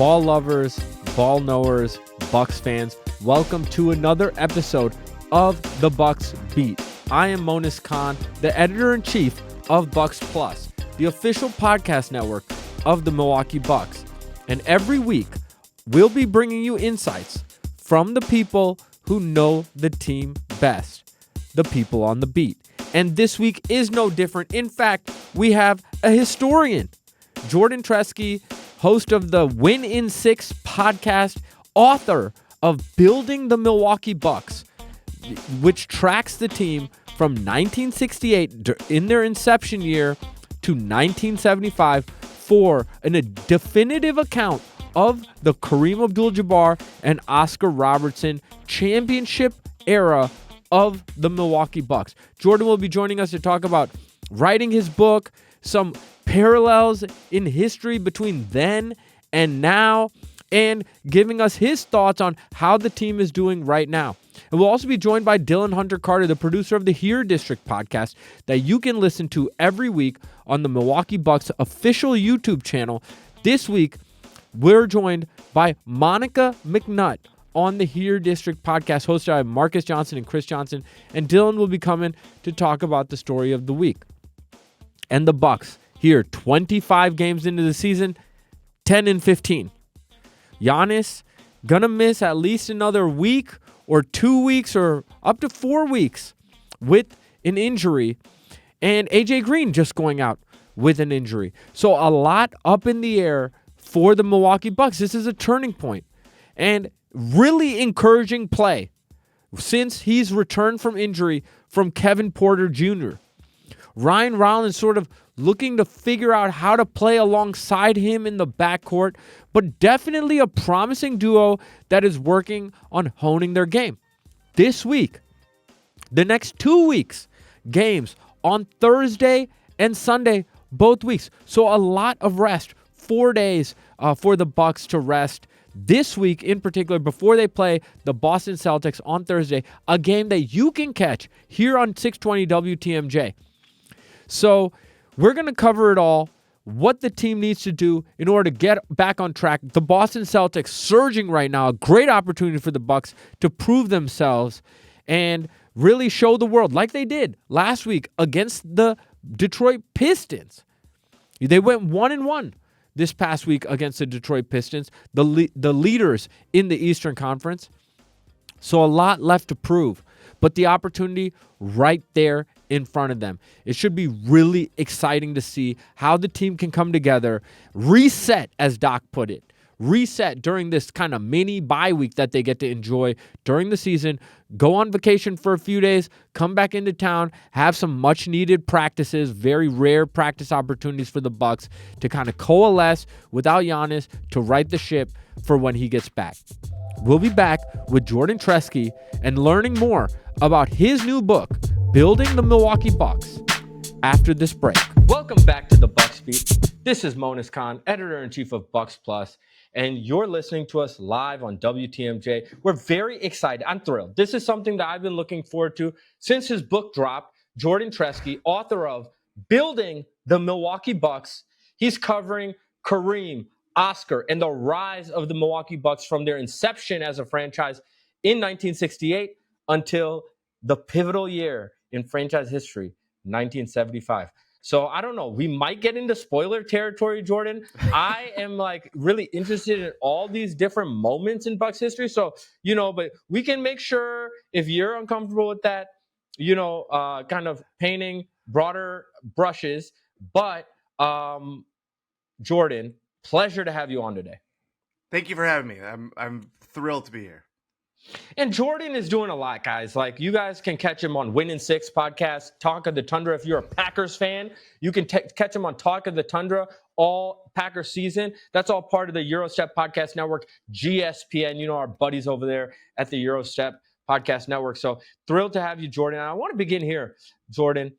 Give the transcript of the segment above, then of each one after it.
Ball lovers, ball knowers, Bucks fans, welcome to another episode of the Bucks Beat. I am Monis Khan, the editor-in-chief of Bucks Plus, the official podcast network of the Milwaukee Bucks. And every week, we'll be bringing you insights from the people who know the team best, the people on the beat. And this week is no different. In fact, we have a historian, Jordan Treske, host of the Win in 6 podcast, author of Building the Milwaukee Bucks, which tracks the team from 1968 in their inception year to 1975 for a definitive account of the Kareem Abdul-Jabbar and Oscar Robertson championship era of the Milwaukee Bucks. Jordan will be joining us to talk about writing his book, some parallels in history between then and now, and giving us his thoughts on how the team is doing right now. And we'll also be joined by Dylan Hunter Carter, the producer of the Here District podcast that you can listen to every week on the Milwaukee Bucks official YouTube channel. This week, we're joined by Monica McNutt on the Here District podcast, hosted by Marcus Johnson and Chris Johnson. And Dylan will be coming to talk about the story of the week. And the Bucks here, 25 games into the season, 10-15. Giannis gonna miss at least another week or 2 weeks or up to 4 weeks with an injury. And AJ Green just going out with an injury. So a lot up in the air for the Milwaukee Bucks. This is a turning point. And really encouraging play since he's returned from injury from Kevin Porter Jr. Ryan Rollins sort of looking to figure out how to play alongside him in the backcourt, but definitely a promising duo that is working on honing their game. This week, the next 2 weeks, games on Thursday and Sunday, both weeks. So a lot of rest, 4 days for the Bucks to rest. This week in particular, before they play the Boston Celtics on Thursday, a game that you can catch here on 620 WTMJ. So we're going to cover it all, what the team needs to do in order to get back on track. The Boston Celtics surging right now, a great opportunity for the Bucks to prove themselves and really show the world like they did last week against the Detroit Pistons. They went 1-1 this past week against the Detroit Pistons, the leaders in the Eastern Conference. So a lot left to prove, but the opportunity right there in front of them. It should be really exciting to see how the team can come together, reset, as Doc put it, reset during this kind of mini bye week that they get to enjoy during the season, go on vacation for a few days, come back into town, have some much needed practices, very rare practice opportunities for the Bucks to kind of coalesce without Giannis to right the ship for when he gets back. We'll be back with Jordan Treske and learning more about his new book, Building the Milwaukee Bucks, after this break. Welcome back to the Bucks Beat. This is Monis Khan, editor-in-chief of Bucks Plus, and you're listening to us live on WTMJ. We're very excited. I'm thrilled. This is something that I've been looking forward to since his book dropped. Jordan Treske, author of Building the Milwaukee Bucks. He's covering Kareem, Oscar, and the rise of the Milwaukee Bucks from their inception as a franchise in 1968 until the pivotal year in franchise history, 1975. So I don't know. We might get into spoiler territory, Jordan. I am really interested in all these different moments in Bucks history. So, but we can make sure if you're uncomfortable with that, kind of painting broader brushes. But Jordan, pleasure to have you on today. Thank you for having me. I'm thrilled to be here. And Jordan is doing a lot, guys. You guys can catch him on Win in 6 podcast, Talk of the Tundra. If you're a Packers fan, you can catch him on Talk of the Tundra all Packers season. That's all part of the Eurostep Podcast Network, GSPN. Our buddies over there at the Eurostep Podcast Network. So thrilled to have you, Jordan. I want to begin here, Jordan.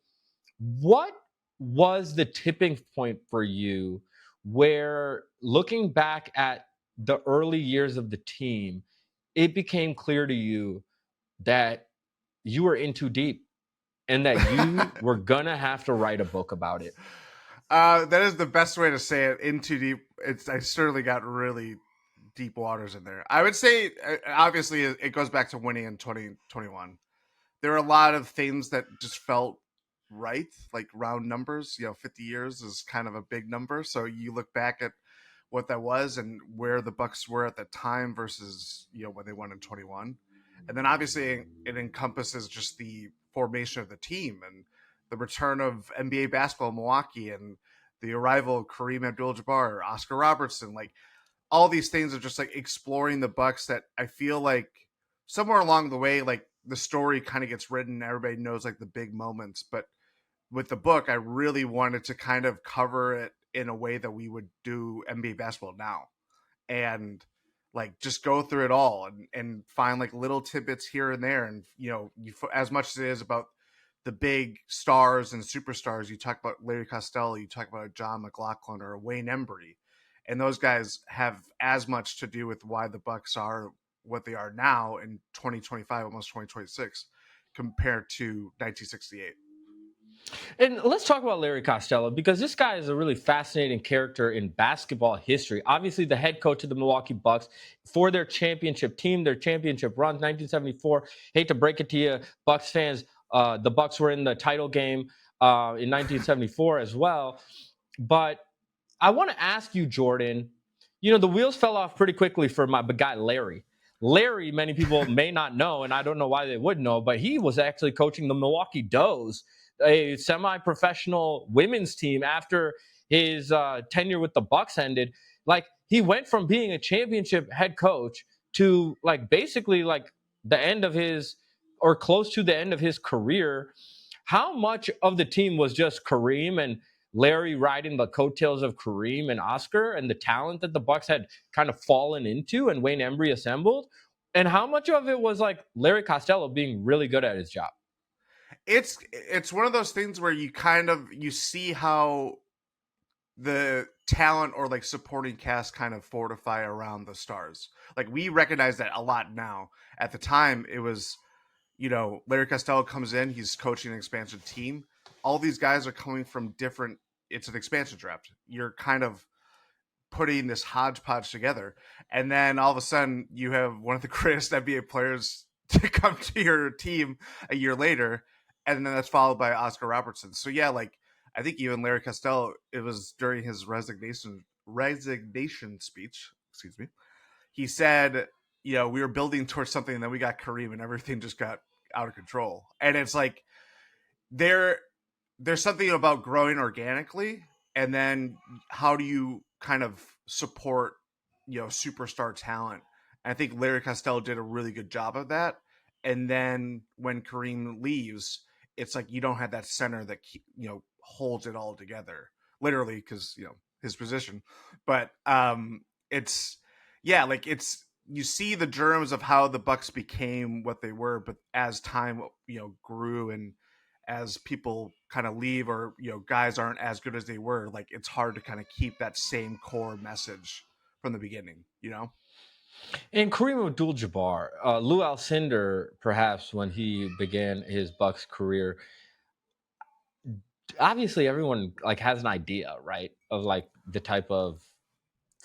What was the tipping point for you where, looking back at the early years of the team, it became clear to you that you were in too deep and that you were going to have to write a book about it? That is the best way to say it. In too deep. I certainly got really deep waters in there. I would say, obviously, it goes back to winning in 2021. There are a lot of things that just felt right, like round numbers. 50 years is kind of a big number. So you look back at what that was and where the Bucks were at the time versus when they won in 21, and then obviously it encompasses just the formation of the team and the return of NBA basketball in Milwaukee and the arrival of Kareem Abdul-Jabbar, Oscar Robertson, like all these things are just like exploring the Bucks that I feel like somewhere along the way, like the story kind of gets written. Everybody knows like the big moments, but with the book, I really wanted to kind of cover it in a way that we would do NBA basketball now, and like just go through it all and find like little tidbits here and there. And as much as it is about the big stars and superstars, you talk about Larry Costello, you talk about John McLaughlin or Wayne Embry, and those guys have as much to do with why the Bucks are what they are now in 2025, almost 2026, compared to 1968. And let's talk about Larry Costello, because this guy is a really fascinating character in basketball history. Obviously, the head coach of the Milwaukee Bucks for their championship team, their championship runs, 1974. Hate to break it to you, Bucks fans, the Bucks were in the title game in 1974 as well. But I want to ask you, Jordan, the wheels fell off pretty quickly for my guy Larry. Larry, many people may not know, and I don't know why they would know, but he was actually coaching the Milwaukee Does, a semi-professional women's team, after his tenure with the Bucks ended. Like, he went from being a championship head coach to like basically like the end of his, or close to the end of his career. How much of the team was just Kareem and Larry riding the coattails of Kareem and Oscar and the talent that the Bucks had kind of fallen into and Wayne Embry assembled? And how much of it was like Larry Costello being really good at his job? It's one of those things where you see how the talent or like supporting cast kind of fortify around the stars. Like we recognize that a lot now. At the time, it was Larry Costello comes in, he's coaching an expansion team. All these guys are coming from different. It's an expansion draft. You're kind of putting this hodgepodge together, and then all of a sudden you have one of the greatest NBA players to come to your team a year later, and then that's followed by Oscar Robertson. So yeah, like I think even Larry Costello, it was during his resignation speech, excuse me, he said, we were building towards something, and then we got Kareem, and everything just got out of control. And it's like there's something about growing organically, and then how do you kind of support superstar talent. And I think Larry Costello did a really good job of that. And then when Kareem leaves, it's like you don't have that center that holds it all together, literally, because his position. But it's like it's, you see the germs of how the Bucks became what they were, but as time grew, and as people kind of leave, or guys aren't as good as they were, like it's hard to kind of keep that same core message from the beginning. And Kareem Abdul-Jabbar, Lou Alcindor, perhaps when he began his Bucks career, obviously everyone like has an idea, right, of like the type of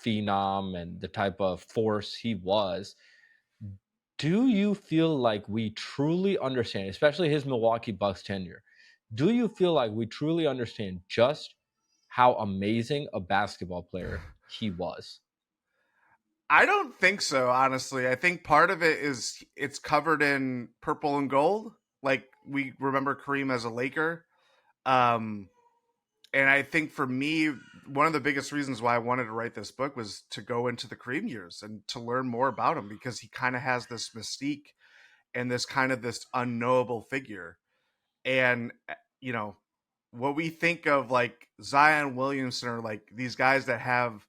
phenom and the type of force he was. Do you feel like we truly understand, especially his Milwaukee Bucks tenure, do you feel like we truly understand just how amazing a basketball player he was? I don't think so, honestly. I think part of it is it's covered in purple and gold. Like we remember Kareem as a Laker. Um, and I think for me, one of the biggest reasons why I wanted to write this book was to go into the Kareem years and to learn more about him, because he kind of has this mystique and this kind of this unknowable figure. And what we think of like Zion Williamson, or like these guys that have,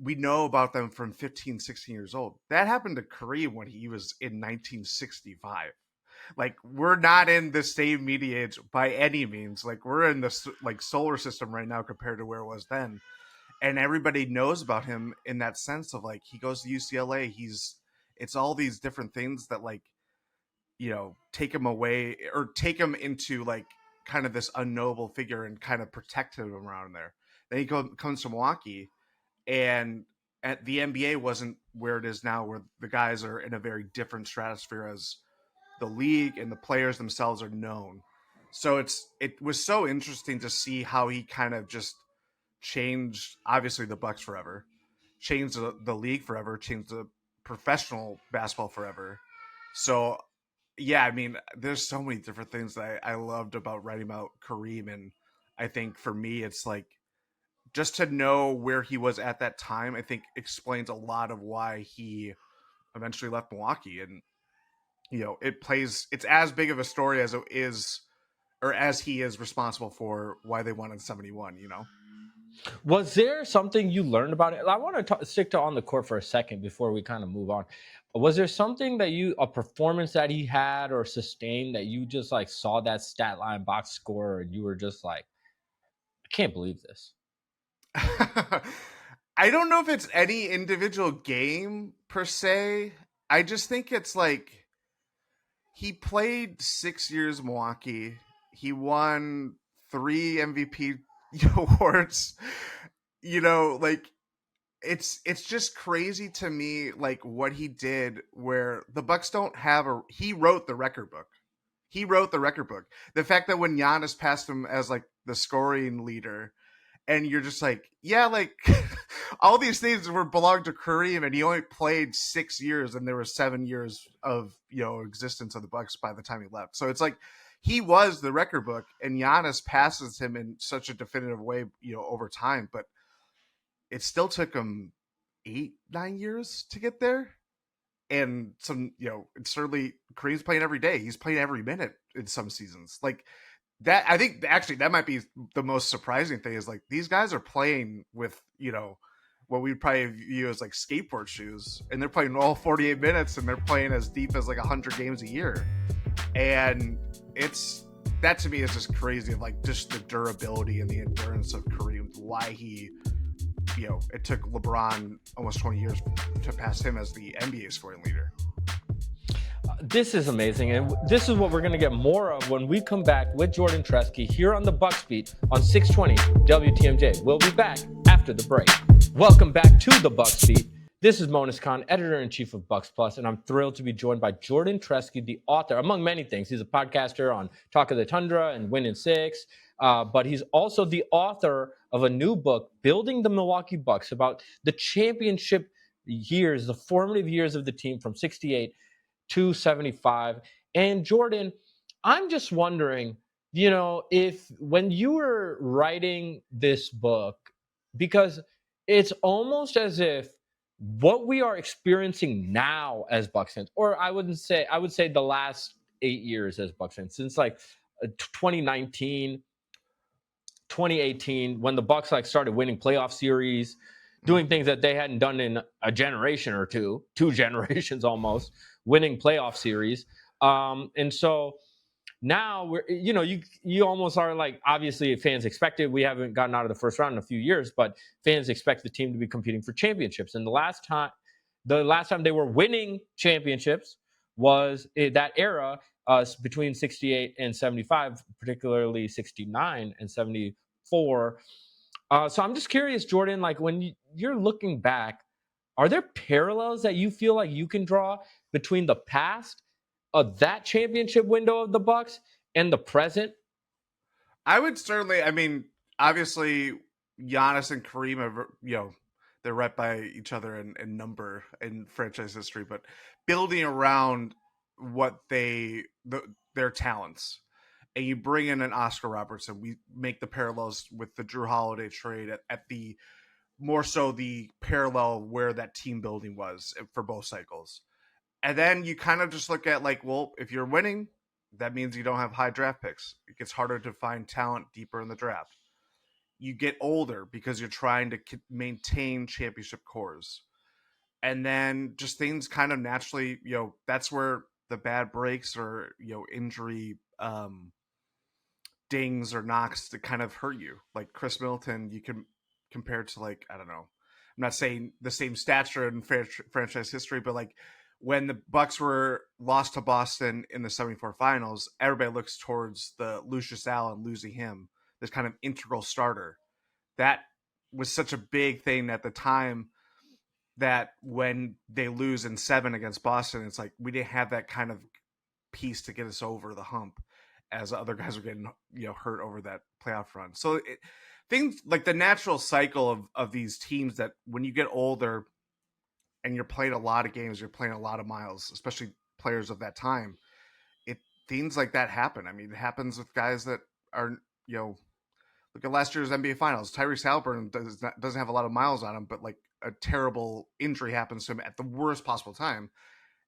we know about them from 15, 16 years old. That happened to Kareem when he was in 1965. Like we're not in the same media age by any means. Like we're in this like solar system right now compared to where it was then. And everybody knows about him in that sense of like, he goes to UCLA. It's all these different things that like, take him away or take him into like kind of this unknowable figure and kind of protect him around there. Then he comes to Milwaukee, and the NBA wasn't where it is now, where the guys are in a very different stratosphere as the league and the players themselves are known. So it was so interesting to see how he kind of just changed, obviously, the Bucks forever, changed the league forever, changed the professional basketball forever. So yeah, I mean, there's so many different things that I loved about writing about Kareem, and I think for me, it's like just to know where he was at that time. I think explains a lot of why he eventually left Milwaukee, and it's as big of a story as it is, or as he is responsible for why they won in 71. Was there something you learned about it? I want to stick to on the court for a second before we kind of move on. Was there something that a performance that he had or sustained that you just like saw that stat line box score and you were just like, I can't believe this? I don't know if it's any individual game per se. I just think it's like he played 6 years in Milwaukee. He won 3 MVP awards. Like it's just crazy to me, like what he did, where the Bucks don't have he wrote the record book. He wrote the record book. The fact that when Giannis passed him as like the scoring leader, and you're just like, yeah, like all these things were belonged to Kareem, and he only played 6 years, and there were 7 years of existence of the Bucks by the time he left. So it's like he was the record book, and Giannis passes him in such a definitive way, over time. But it still took him 8-9 years to get there. And it's certainly Kareem's playing every day. He's playing every minute in some seasons. Like that, I think actually that might be the most surprising thing is like these guys are playing with, what we'd probably view as like skateboard shoes, and they're playing all 48 minutes, and they're playing as deep as like 100 games a year. And that to me is just crazy, of like just the durability and the endurance of Kareem, why he, it took LeBron almost 20 years to pass him as the NBA scoring leader. This is amazing, and this is what we're going to get more of when we come back with Jordan Treske here on the Bucks Beat on 620 WTMJ. We'll be back after the break. Welcome back to the Bucks Beat. This is Monis Khan, editor-in-chief of Bucks Plus, and I'm thrilled to be joined by Jordan Treske, the author, among many things. He's a podcaster on Talk of the Tundra and Win in Six, but he's also the author of a new book, Building the Milwaukee Bucks, about the championship years, the formative years of the team from 68 to 75. And Jordan, I'm just wondering, if when you were writing this book, because it's almost as if what we are experiencing now as Bucks fans, or I would say the last 8 years as Bucks fans, since like 2019, 2018, when the Bucks like started winning playoff series, doing things that they hadn't done in a generation or two generations almost, winning playoff series. And so now we're, you almost are like, obviously fans expected, we haven't gotten out of the first round in a few years, but fans expect the team to be competing for championships. And the last time they were winning championships was that era, between 68 and 75, particularly 69 and 74. So I'm just curious, Jordan, like when you're looking back, are there parallels that you feel like you can draw between the past of that championship window of the Bucks and the present? I would certainly, I mean, obviously Giannis and Kareem are, they're right by each other in number in franchise history, but building around what their talents. And you bring in an Oscar Robertson, we make the parallels with the Drew Holiday trade at the more so the parallel where that team building was for both cycles. And then you kind of just look at like, well, if you're winning, that means you don't have high draft picks. It gets harder to find talent deeper in the draft. You get older because you're trying to maintain championship cores. And then just things kind of naturally, that's where the bad breaks or, injury dings or knocks to kind of hurt you. Like Chris Middleton, you can compare to like, I don't know, I'm not saying the same stature in franchise history, but like when the Bucks were lost to Boston in the 74 finals, everybody looks towards the Lucius Allen, losing him, this kind of integral starter. That was such a big thing at the time. that when they lose in 7 against Boston, it's like we didn't have that kind of piece to get us over the hump as other guys are getting hurt over that playoff run. So things like the natural cycle of these teams that when you get older and you're playing a lot of games, you're playing a lot of miles, especially players of that time, things like that happen. I mean, it happens with guys that are, look at last year's NBA Finals. Tyrese Halliburton doesn't have a lot of miles on him, but like a terrible injury happens to him at the worst possible time,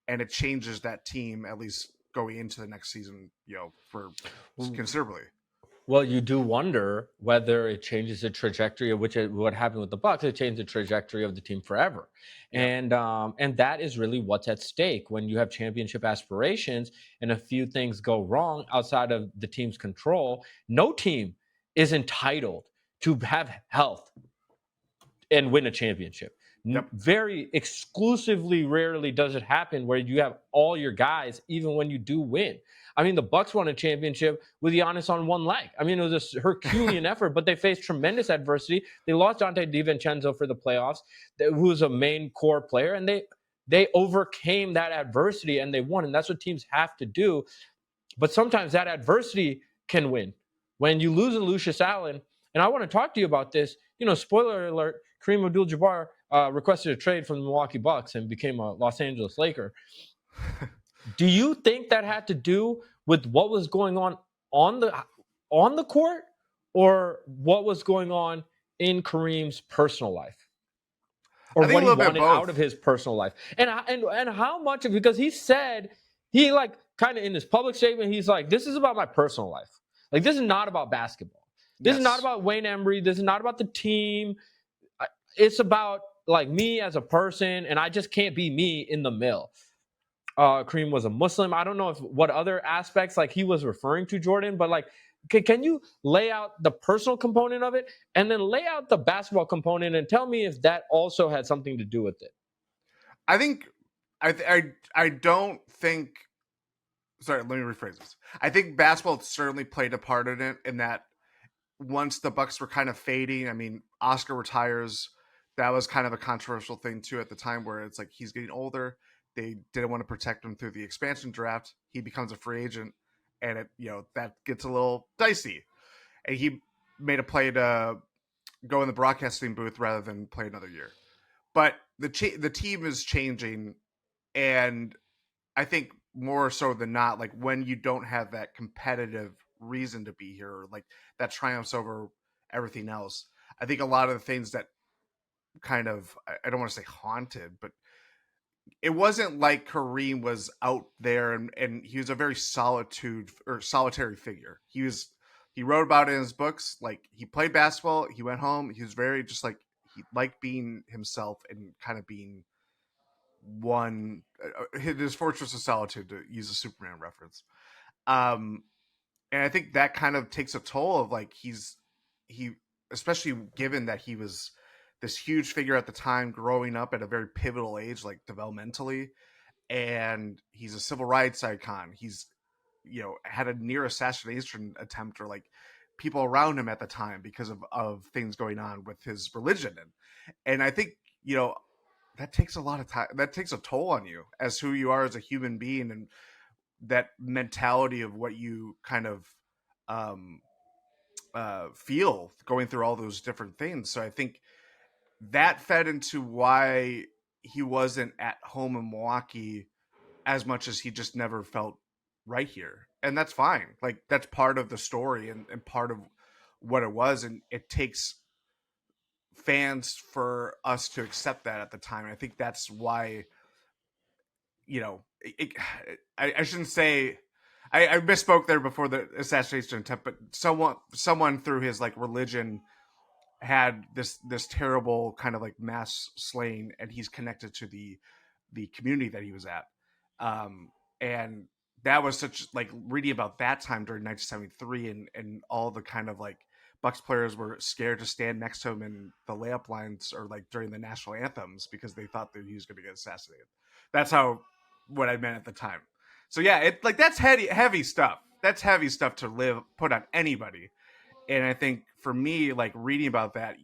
and it changes that team at least going into the next season, for considerably. Well, you do wonder whether it changes the trajectory of what happened with the Bucks. It changed the trajectory of the team forever, and that is really what's at stake when you have championship aspirations and a few things go wrong outside of the team's control. No team is entitled to have health and win a championship. Yep. Very exclusively, rarely does it happen where you have all your guys, even when you do win. I mean, the Bucks won a championship with Giannis on one leg. I mean, it was a Herculean effort, but they faced tremendous adversity. They lost Dante DiVincenzo for the playoffs, who was a main core player, and they overcame that adversity and they won. And that's what teams have to do. But sometimes that adversity can win. When you lose a Lucius Allen, and I want to talk to you about this, spoiler alert, Kareem Abdul-Jabbar requested a trade from the Milwaukee Bucks and became a Los Angeles Laker. Do you think that had to do with what was going on the court, or what was going on in Kareem's personal life, or what he wanted out of his personal life, and how much of, because he said he like kind of in his public statement he's like, this is about my personal life, like this is not about basketball, this is not about Wayne Embry, this is not about the team, it's about like me as a person, and I just can't be me in the mill. Kareem was a Muslim. I don't know what other aspects like he was referring to Jordan, but like, can you lay out the personal component of it and then lay out the basketball component and tell me if that also had something to do with it? I think I don't think. Sorry, let me rephrase this. I think basketball certainly played a part in it, in that once the Bucks were kind of fading, I mean, Oscar retires. That was kind of a controversial thing too at the time, where it's like he's getting older. They didn't want to protect him through the expansion draft. He becomes a free agent, and that gets a little dicey. And he made a play to go in the broadcasting booth rather than play another year. But the team is changing, and I think more so than not, like when you don't have that competitive reason to be here, like that triumphs over everything else, I think a lot of the things that kind of, I don't want to say haunted, but it wasn't like Kareem was out there and he was a very solitary figure. He wrote about it in his books. Like he played basketball, he went home, he was very just like, he liked being himself and kind of being one, his fortress of solitude, to use a Superman reference. And I think that kind of takes a toll of like, he, especially given that he was this huge figure at the time, growing up at a very pivotal age, like developmentally, and he's a civil rights icon. He's, had a near assassination attempt, or like people around him at the time because of things going on with his religion. And I think, that takes a lot of time. That takes a toll on you as who you are as a human being, and that mentality of what you kind of feel going through all those different things. So I think that fed into why he wasn't at home in Milwaukee as much, as he just never felt right here. And that's fine. Like that's part of the story and part of what it was. And it takes fans for us to accept that at the time. And I think that's why, I shouldn't say, I misspoke there before the assassination attempt, but someone through his like religion had this terrible kind of like mass slaying, and he's connected to the community that he was at. And that was such, like, reading about that time during 1973, and all the kind of like Bucks players were scared to stand next to him in the layup lines or like during the national anthems because they thought that he was going to get assassinated. That's what I meant at the time. So yeah, it like that's heavy stuff. That's heavy stuff to put on anybody. And I think for me, like reading about that,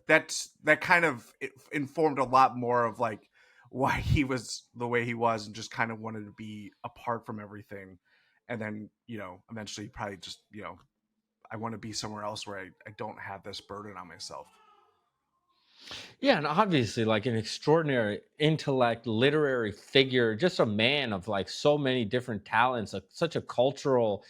that kind of informed a lot more of like why he was the way he was, and just kind of wanted to be apart from everything. And then, eventually probably just, I want to be somewhere else where I don't have this burden on myself. Yeah, and obviously, like an extraordinary intellect, literary figure, just a man of like so many different talents, such a cultural,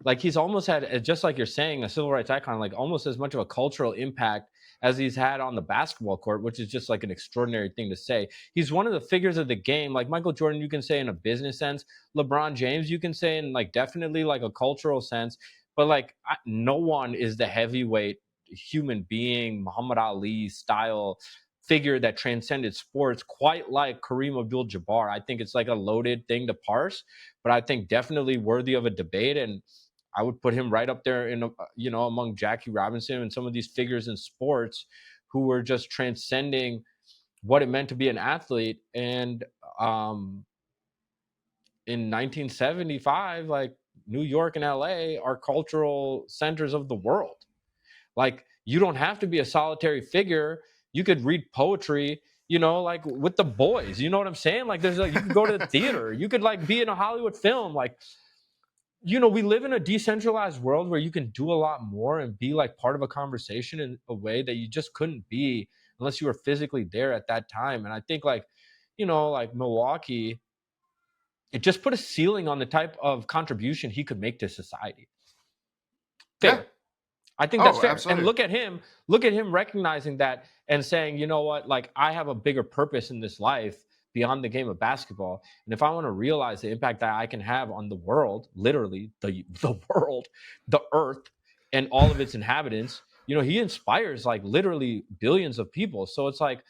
like he's almost had, just like you're saying, a civil rights icon, like almost as much of a cultural impact as he's had on the basketball court, which is just like an extraordinary thing to say. He's one of the figures of the game, like Michael Jordan, you can say in a business sense. LeBron James, you can say in like definitely like a cultural sense. But like no one is the heavyweight human being, Muhammad Ali style figure that transcended sports quite like Kareem Abdul-Jabbar. I think it's like a loaded thing to parse, but I think definitely worthy of a debate. And I would put him right up there in, among Jackie Robinson and some of these figures in sports who were just transcending what it meant to be an athlete. And in 1975, like New York and LA are cultural centers of the world. Like you don't have to be a solitary figure. You could read poetry, like with the boys. You know what I'm saying? Like there's like you could go to the theater. You could like be in a Hollywood film. Like, we live in a decentralized world where you can do a lot more and be like part of a conversation in a way that you just couldn't be unless you were physically there at that time. And I think like Milwaukee, it just put a ceiling on the type of contribution he could make to society. Fair. Yeah. I think that's fair. Absolutely. And look at him recognizing that and saying, you know what, like I have a bigger purpose in this life beyond the game of basketball. And if I want to realize the impact that I can have on the world, literally the world, the earth, and all of its inhabitants, he inspires like literally billions of people. So it's like,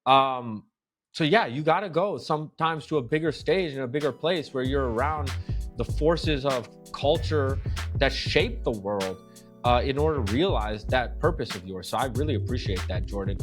so yeah, you got to go sometimes to a bigger stage and a bigger place where you're around the forces of culture that shape the world in order to realize that purpose of yours. So I really appreciate that, Jordan.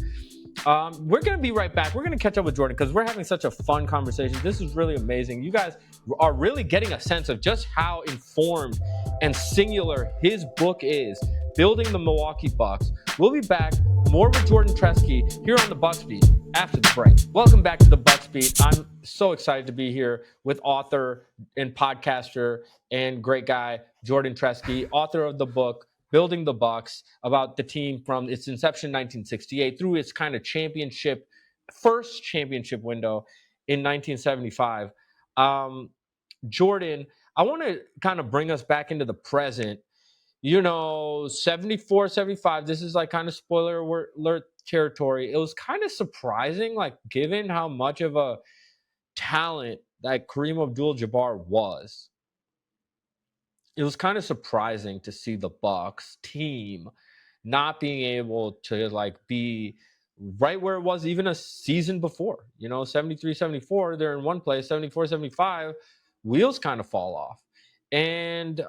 We're going to be right back. We're going to catch up with Jordan because we're having such a fun conversation. This is really amazing. You guys are really getting a sense of just how informed and singular his book is, Building the Milwaukee Bucks. We'll be back more with Jordan Treske here on the Bucks Beat after the break. Welcome back to the Bucks Beat. I'm so excited to be here with author and podcaster and great guy Jordan Treske, author of the book Building the Bucks, about the team from its inception in 1968 through its kind of first championship window in 1975. Jordan, I want to kind of bring us back into the present. 74, 75, this is like kind of spoiler alert territory. It was kind of surprising, like given how much of a talent that Kareem Abdul-Jabbar was. It was kind of surprising to see the Bucks team not being able to like be right where it was even a season before. 73, 74, they're in one place. 74, 75, wheels kind of fall off. And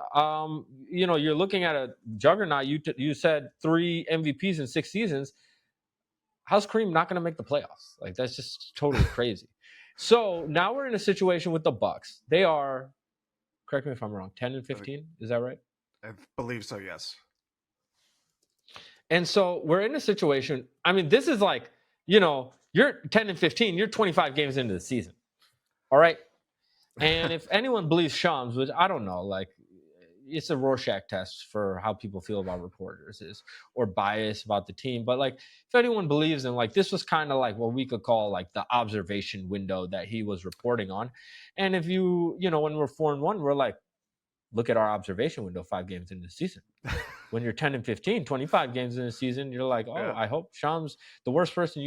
you're looking at a juggernaut. You said 3 MVPs in 6 seasons. How's Kareem not going to make the playoffs? Like that's just totally crazy. So now we're in a situation with the Bucks. They are, correct me if I'm wrong, 10 and 15. Is that right? I believe so. Yes. And so we're in a situation. I mean, this is like, you're 10 and 15. You're 25 games into the season. All right. And if anyone believes Shams, which I don't know, like it's a Rorschach test for how people feel about reporters or bias about the team. But like, if anyone believes in, like, this was kind of like what we could call like the observation window that he was reporting on. And if when we're 4-1, we're like, look at our observation window 5 games into the season. When you're 10 and 15, 25 games in the season, you're like, oh, yeah. I hope Shams, the worst person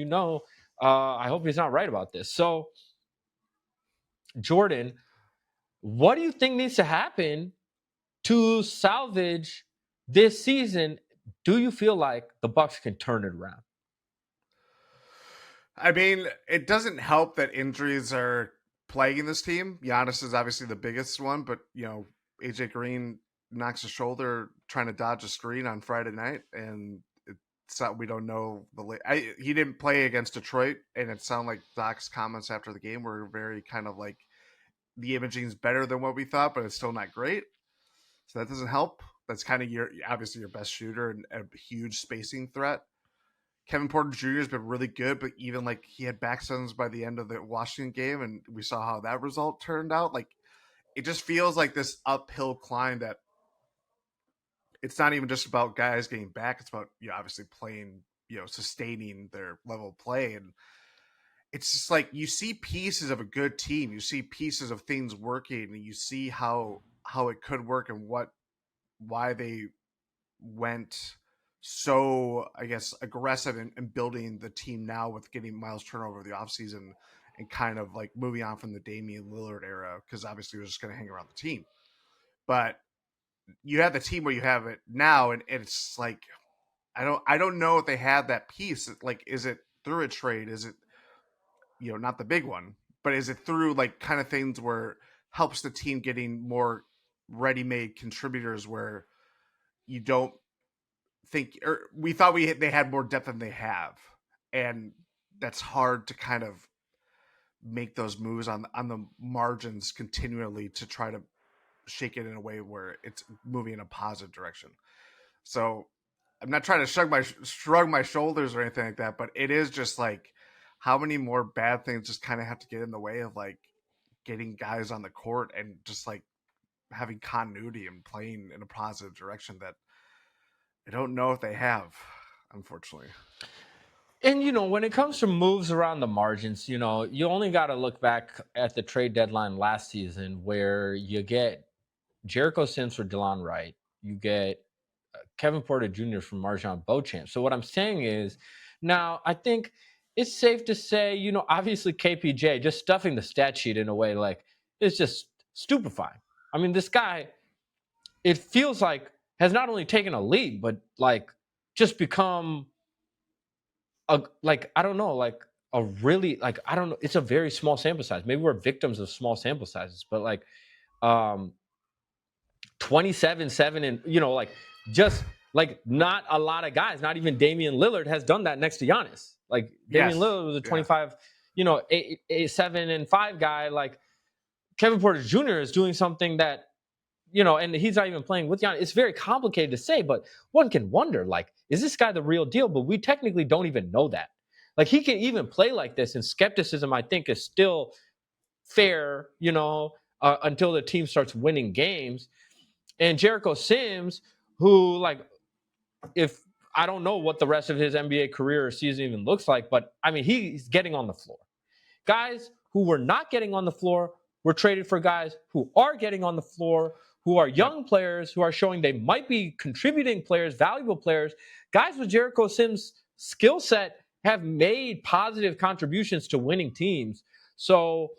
I hope he's not right about this. So Jordan, what do you think needs to happen to salvage this season? Do you feel like the Bucks can turn it around? I mean, it doesn't help that injuries are plaguing this team. Giannis is obviously the biggest one, but AJ Green knocks his shoulder trying to dodge a screen on Friday night, and it's not, we don't know he didn't play against Detroit, and it sounded like Doc's comments after the game were very kind of like, the imaging's better than what we thought, but it's still not great. So that doesn't help. That's kind of obviously your best shooter and a huge spacing threat. Kevin Porter Jr. has been really good, but even like he had back sends by the end of the Washington game, and we saw how that result turned out. Like it just feels like this uphill climb that it's not even just about guys getting back. It's about obviously playing, sustaining their level of play, and it's just like you see pieces of a good team, you see pieces of things working, and you see how it could work and why they went so, I guess, aggressive in building the team now with getting Miles Turner over the offseason and kind of like moving on from the Damian Lillard era, because obviously he was just going to hang around the team. But you have the team where you have it now, and it's like I don't know if they have that piece. Like, is it through a trade? Is it not the big one, but is it through like kind of things where helps the team getting more ready-made contributors where you don't think, or we thought they had more depth than they have, and that's hard to kind of make those moves on the margins continually to try to shake it in a way where it's moving in a positive direction. So I'm not trying to shrug my shoulders or anything like that, but it is just like how many more bad things just kind of have to get in the way of like getting guys on the court and just like having continuity and playing in a positive direction that I don't know if they have, unfortunately. And, when it comes to moves around the margins, you only got to look back at the trade deadline last season where you get Jericho Sims for DeLon Wright. You get Kevin Porter Jr. from Marjon Beauchamp. So what I'm saying is, now I think it's safe to say, obviously KPJ, just stuffing the stat sheet in a way like it's just stupefying. I mean, this guy, it feels like, has not only taken a leap, but like just become I don't know, like a really, like, I don't know. It's a very small sample size. Maybe we're victims of small sample sizes, but like 27-7 and, like just like not a lot of guys, not even Damian Lillard has done that next to Giannis. Like Damian Lillard was a 25, 7 and 5 guy. Like Kevin Porter Jr. is doing something that, and he's not even playing with Giannis. It's very complicated to say, but one can wonder, like, is this guy the real deal? But we technically don't even know that. Like, he can even play like this, and skepticism, I think, is still fair, until the team starts winning games. And Jericho Sims, who, like, if I don't know what the rest of his NBA career or season even looks like, but, I mean, he's getting on the floor. Guys who were not getting on the floor were traded for guys who are getting on the floor, who are young players, who are showing they might be contributing players, valuable players. Guys with Jericho Sims' skill set have made positive contributions to winning teams. So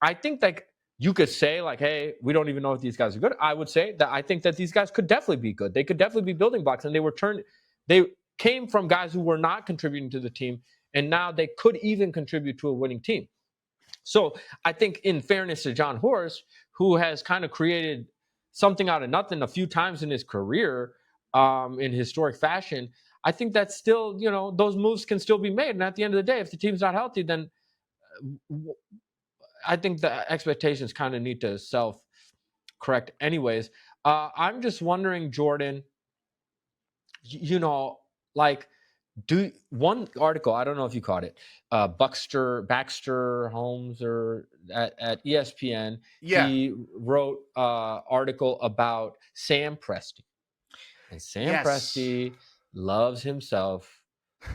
I think like you could say like, hey, we don't even know if these guys are good. I would say that I think that these guys could definitely be good. They could definitely be building blocks, and they came from guys who were not contributing to the team, and now they could even contribute to a winning team. So I think in fairness to John Horst, who has kind of created something out of nothing a few times in his career in historic fashion, I think that still, those moves can still be made. And at the end of the day, if the team's not healthy, then I think the expectations kind of need to self-correct anyways. I'm just wondering, Jordan, like, one article, I don't know if you caught it, Baxter Holmes or at ESPN. Yeah. He wrote an article about Sam Presti. And Sam Presti loves himself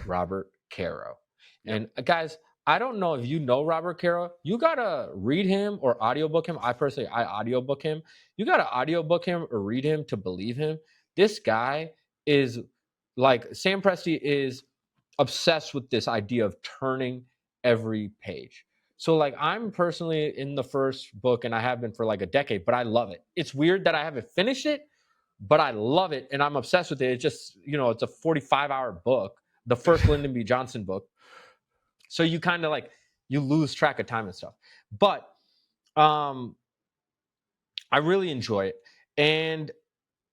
Robert Caro. And guys, I don't know if you know Robert Caro. You got to read him or audiobook him. I audiobook him. You got to audiobook him or read him to believe him. This guy is like, Sam Presti is obsessed with this idea of turning every page. So like, I'm personally in the first book, and I have been for like a decade, but I love it. It's weird that I haven't finished it, but I love it, and I'm obsessed with it. It's just, it's a 45-hour book, the first Lyndon B. Johnson book. So you kind of like, you lose track of time and stuff. But I really enjoy it. And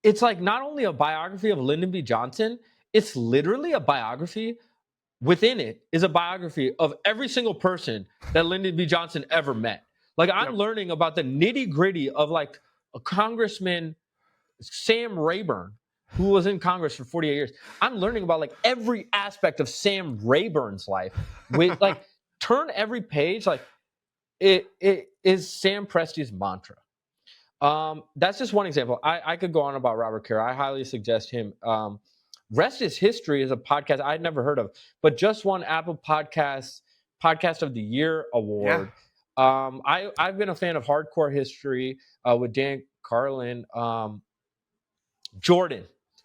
it's like not only a biography of Lyndon B. Johnson, it's literally a biography. Within it is a biography of every single person that Lyndon B. Johnson ever met. Like, I'm learning about the nitty gritty of like a congressman Sam Rayburn, who was in Congress for 48 years. I'm learning about like every aspect of Sam Rayburn's life. With like turn every page, like it is Sam Presti's mantra. That's just one example. I could go on about Robert Caro. I highly suggest him. Rest is History is a podcast I'd never heard of, but just won Apple Podcast of the Year award. Yeah. I've been a fan of Hardcore History with Dan Carlin. Jordan,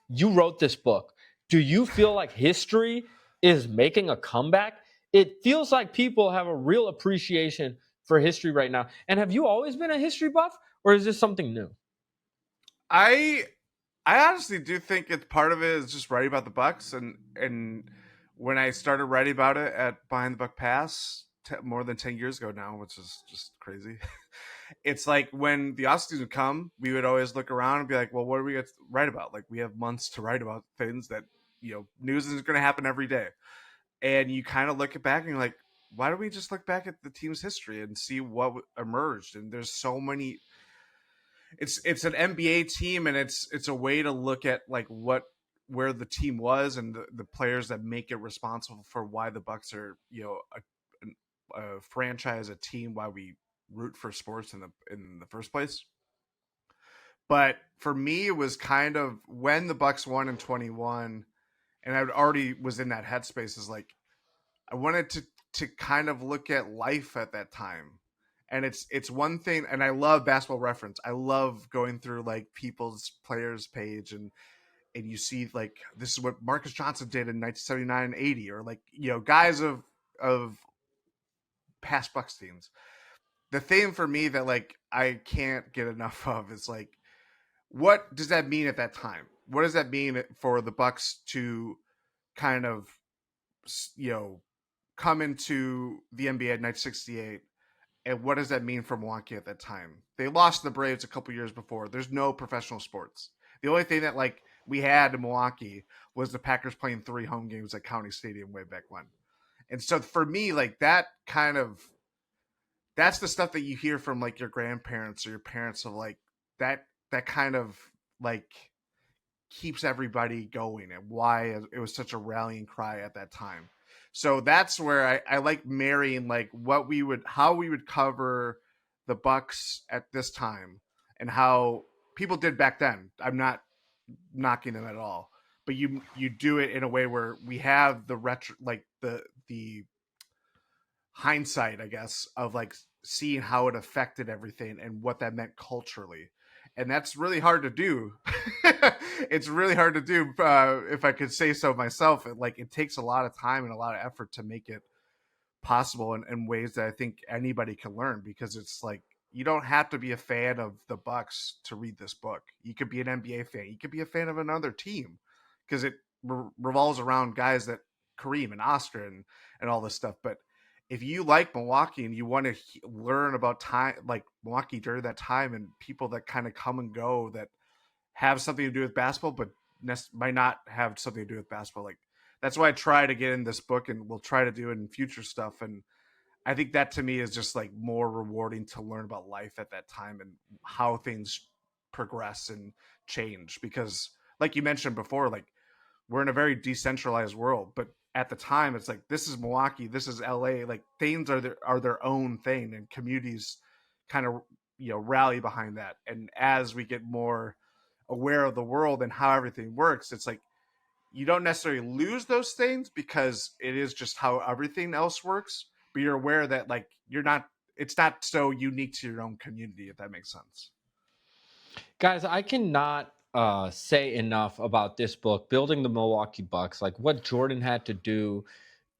you wrote this book. Do you feel like history is making a comeback? It feels like people have a real appreciation for history right now. And have you always been a history buff, or is this something new? I honestly do think it's part of it is just writing about the Bucks, and when I started writing about it at Behind the Buck Pass more than 10 years ago now, which is just crazy. It's like when the offseason would come, we would always look around and be like, well, what are we going to write about? Like, we have months to write about things that, news is going to happen every day. And you kind of look back and you're like, why don't we just look back at the team's history and see what emerged? And there's so many. It's an NBA team, and it's a way to look at like where the team was and the players that make it responsible for why the Bucks are a franchise, a team, why we root for sports in the first place. But for me, it was kind of when the Bucks won in 21, and I already was in that headspace, is like I wanted to kind of look at life at that time. And it's one thing, and I love Basketball Reference. I love going through like people's players page, and you see like this is what Marcus Johnson did in 1979 and 80, or like guys of past Bucks teams. The thing for me that like I can't get enough of is like, what does that mean at that time? What does that mean for the Bucks to kind of come into the NBA in 1968? And what does that mean for Milwaukee at that time? They lost the Braves a couple years before. There's no professional sports. The only thing that like we had in Milwaukee was the Packers playing 3 home games at County Stadium way back when. And so for me, like that's the stuff that you hear from like your grandparents or your parents of like that kind of like keeps everybody going and why it was such a rallying cry at that time. So that's where I like marrying like how we would cover the Bucks at this time and how people did back then. I'm not knocking them at all, but you do it in a way where we have the retro, like the hindsight, I guess, of like seeing how it affected everything and what that meant culturally. And that's really hard to do. It's really hard to do, if I could say so myself. It takes a lot of time and a lot of effort to make it possible in ways that I think anybody can learn, because it's like you don't have to be a fan of the Bucks to read this book. You could be an NBA fan. You could be a fan of another team, because it revolves around guys that Kareem and Oscar and all this stuff. But if you like Milwaukee and you want to learn about time, like Milwaukee during that time, and people that kind of come and go that have something to do with basketball, but might not have something to do with basketball, like that's why I try to get in this book, and we'll try to do it in future stuff. And I think that to me is just like more rewarding to learn about life at that time and how things progress and change. Because like you mentioned before, like we're in a very decentralized world, but at the time it's like, this is Milwaukee, this is LA, like things are their own thing, and communities kind of rally behind that. And as we get more aware of the world and how everything works, it's like you don't necessarily lose those things because it is just how everything else works, but you're aware that like it's not so unique to your own community, if that makes sense. Guys, I cannot say enough about this book, Building the Milwaukee Bucks, like what Jordan had to do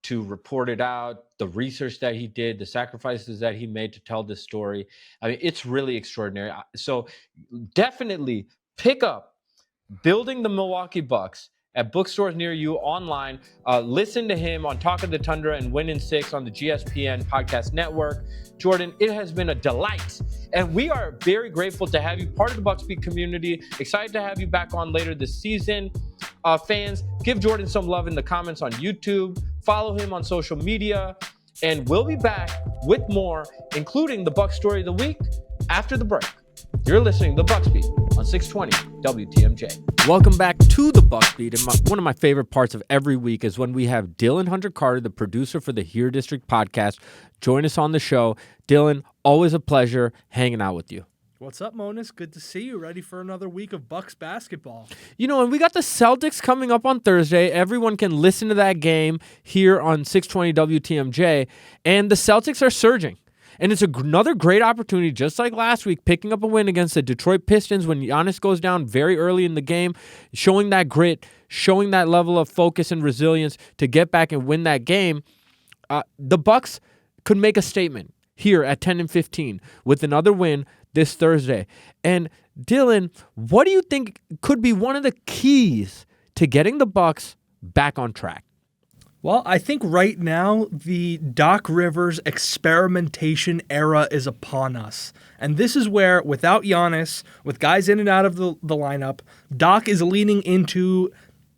to report it out, the research that he did, the sacrifices that he made to tell this story. I mean, it's really extraordinary. So definitely pick up Building the Milwaukee Bucks at bookstores near you, online. Listen to him on Talk of the Tundra and Win in 6 on the GSPN Podcast Network. Jordan, it has been a delight, and we are very grateful to have you part of the Bucks Beat community. Excited to have you back on later this season. Fans, give Jordan some love in the comments on YouTube. Follow him on social media, and we'll be back with more, including the Bucks Story of the Week after the break. You're listening to the Bucks Beat on 620 WTMJ. Welcome back to the Bucks Beat. And one of my favorite parts of every week is when we have Dylan Hunter Carter, the producer for the Here District podcast, join us on the show. Dylan, always a pleasure hanging out with you. What's up, Monis? Good to see you. Ready for another week of Bucks basketball. You know, and we got the Celtics coming up on Thursday. Everyone can listen to that game here on 620 WTMJ. And the Celtics are surging. And it's another great opportunity, just like last week, picking up a win against the Detroit Pistons when Giannis goes down very early in the game, showing that grit, showing that level of focus and resilience to get back and win that game. The Bucks could make a statement here at 10-15 with another win this Thursday. And Dylan, what do you think could be one of the keys to getting the Bucks back on track? Well, I think right now the Doc Rivers experimentation era is upon us. And this is where, without Giannis, with guys in and out of the lineup, Doc is leaning into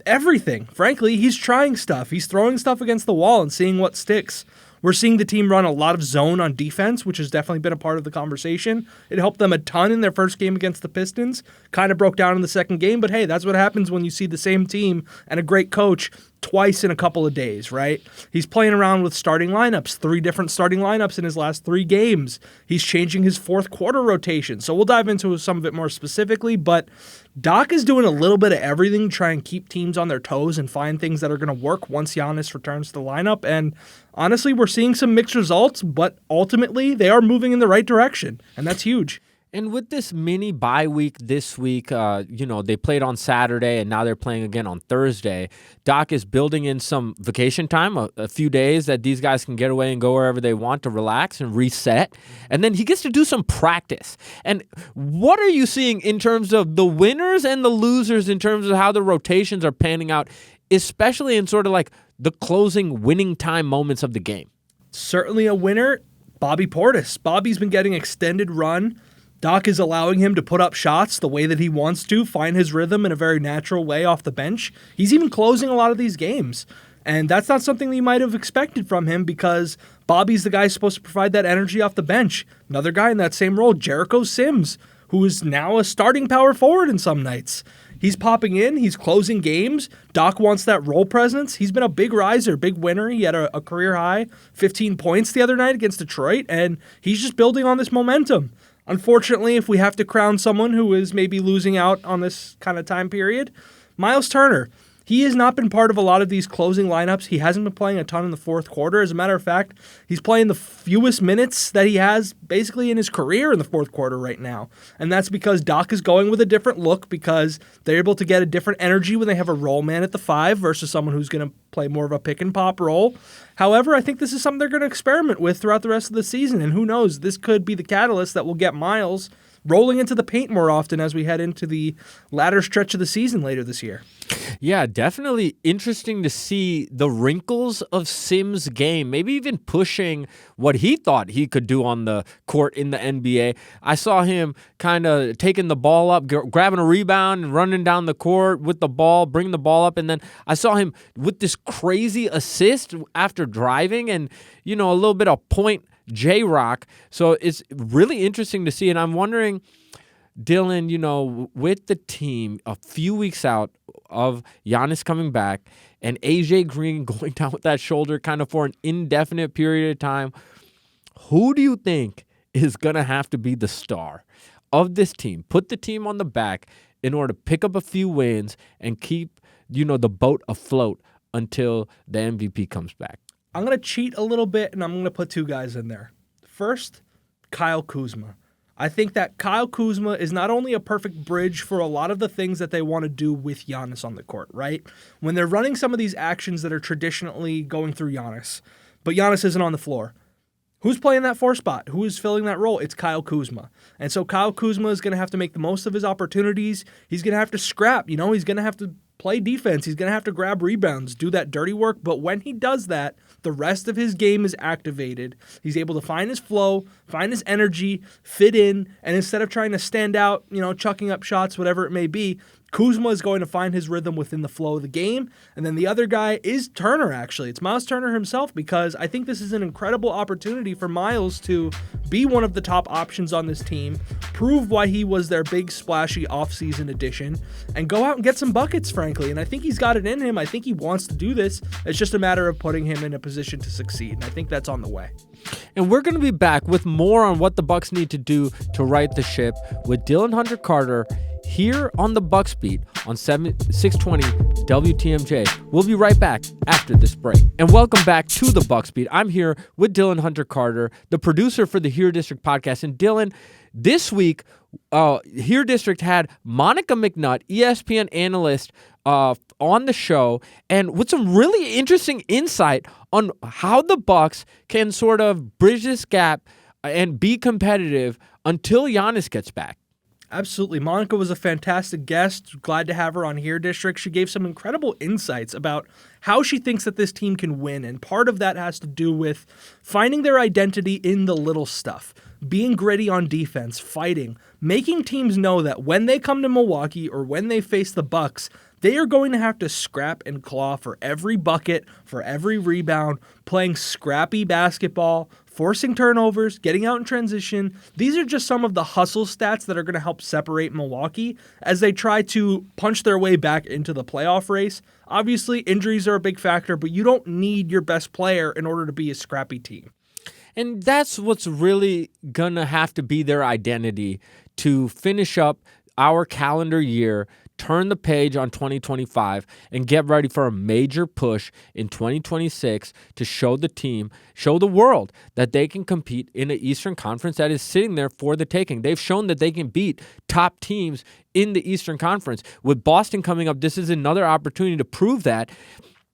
everything. Frankly, he's trying stuff. He's throwing stuff against the wall and seeing what sticks. We're seeing the team run a lot of zone on defense, which has definitely been a part of the conversation. It helped them a ton in their first game against the Pistons. Kind of broke down in the second game, but hey, that's what happens when you see the same team and a great coach twice in a couple of days, right? He's playing around with starting lineups, 3 different starting lineups in his last 3 games. He's changing his fourth quarter rotation. So we'll dive into some of it more specifically, but Doc is doing a little bit of everything to try and keep teams on their toes and find things that are going to work once Giannis returns to the lineup. And honestly, we're seeing some mixed results, but ultimately they are moving in the right direction, and that's huge. And with this mini bye week this week, they played on Saturday and now they're playing again on Thursday. Doc is building in some vacation time, a few days that these guys can get away and go wherever they want to relax and reset. And then he gets to do some practice. And what are you seeing in terms of the winners and the losers in terms of how the rotations are panning out, especially in sort of like the closing winning time moments of the game? Certainly a winner, Bobby Portis. Bobby's been getting extended run. Doc is allowing him to put up shots the way that he wants to, find his rhythm in a very natural way off the bench. He's even closing a lot of these games. And that's not something that you might have expected from him because Bobby's the guy supposed to provide that energy off the bench. Another guy in that same role, Jericho Sims, who is now a starting power forward in some nights. He's popping in. He's closing games. Doc wants that role presence. He's been a big riser, big winner. He had a career high 15 points the other night against Detroit, and he's just building on this momentum. Unfortunately, if we have to crown someone who is maybe losing out on this kind of time period, Miles Turner. He has not been part of a lot of these closing lineups. He hasn't been playing a ton in the fourth quarter. As a matter of fact, he's playing the fewest minutes that he has basically in his career in the fourth quarter right now. And that's because Doc is going with a different look because they're able to get a different energy when they have a roll man at the 5 versus someone who's going to play more of a pick and pop role. However, I think this is something they're going to experiment with throughout the rest of the season. And who knows, this could be the catalyst that will get Miles rolling into the paint more often as we head into the latter stretch of the season later this year. Yeah, definitely interesting to see the wrinkles of Sims' game, maybe even pushing what he thought he could do on the court in the NBA. I saw him kind of taking the ball up, grabbing a rebound and running down the court with the ball, bringing the ball up, and then I saw him with this crazy assist after driving and, a little bit of point J-Rock. So it's really interesting to see, and I'm wondering, Dylan, with the team a few weeks out of Giannis coming back and AJ Green going down with that shoulder kind of for an indefinite period of time, who do you think is going to have to be the star of this team? Put the team on the back in order to pick up a few wins and keep, the boat afloat until the MVP comes back. I'm going to cheat a little bit, and I'm going to put 2 guys in there. First, Kyle Kuzma. I think that Kyle Kuzma is not only a perfect bridge for a lot of the things that they want to do with Giannis on the court, right? When they're running some of these actions that are traditionally going through Giannis, but Giannis isn't on the floor. Who's playing that 4 spot? Who is filling that role? It's Kyle Kuzma. And so Kyle Kuzma is going to have to make the most of his opportunities. He's going to have to scrap. He's going to have to play defense. He's going to have to grab rebounds, do that dirty work. But when he does that, the rest of his game is activated. He's able to find his flow, find his energy, fit in, and instead of trying to stand out, chucking up shots, whatever it may be, Kuzma is going to find his rhythm within the flow of the game. And then the other guy is Turner, actually. It's Miles Turner himself, because I think this is an incredible opportunity for Miles to be one of the top options on this team, prove why he was their big splashy offseason addition, and go out and get some buckets, frankly. And I think he's got it in him. I think he wants to do this. It's just a matter of putting him in a position to succeed. And I think that's on the way. And we're going to be back with more on what the Bucks need to do to right the ship with Dylan Hunter Carter here on the Bucks Beat on 620 WTMJ. We'll be right back after this break. And welcome back to the Bucks Beat. I'm here with Dylan Hunter Carter, the producer for the Here District podcast. And Dylan, this week, Here District had Monica McNutt, ESPN analyst, on the show, and with some really interesting insight on how the Bucks can sort of bridge this gap and be competitive until Giannis gets back. Absolutely. Monica was a fantastic guest. Glad to have her on Here District. She gave some incredible insights about how she thinks that this team can win. And part of that has to do with finding their identity in the little stuff, being gritty on defense, fighting, making teams know that when they come to Milwaukee or when they face the Bucks, they are going to have to scrap and claw for every bucket, for every rebound, playing scrappy basketball, forcing turnovers, getting out in transition. These are just some of the hustle stats that are going to help separate Milwaukee as they try to punch their way back into the playoff race. Obviously, injuries are a big factor, but you don't need your best player in order to be a scrappy team. And that's what's really going to have to be their identity to finish up our calendar year, turn the page on 2025, and get ready for a major push in 2026 to show the team, show the world that they can compete in an Eastern Conference that is sitting there for the taking. They've shown that they can beat top teams in the Eastern Conference. With Boston coming up, this is another opportunity to prove that.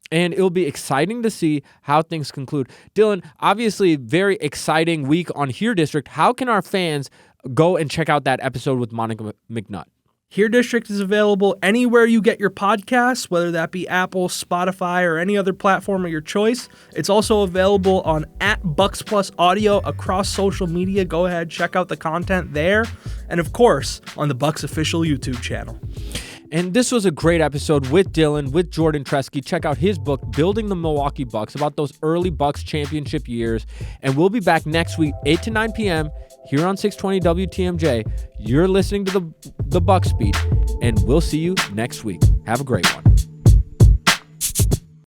And it'll be exciting to see how things conclude. Dylan, obviously, very exciting week on Here District. How can our fans go and check out that episode with Monica McNutt? Here District is available anywhere you get your podcasts, whether that be Apple, Spotify, or any other platform of your choice. It's also available on @BucksPlusAudio across social media. Go ahead, check out the content there. And of course, on the Bucks official YouTube channel. And this was a great episode with Dylan, with Jordan Treske. Check out his book, Building the Milwaukee Bucks, about those early Bucks championship years. And we'll be back next week, 8 to 9 p.m., here on 620 WTMJ. You're listening to the Bucks Beat, and we'll see you next week. Have a great one.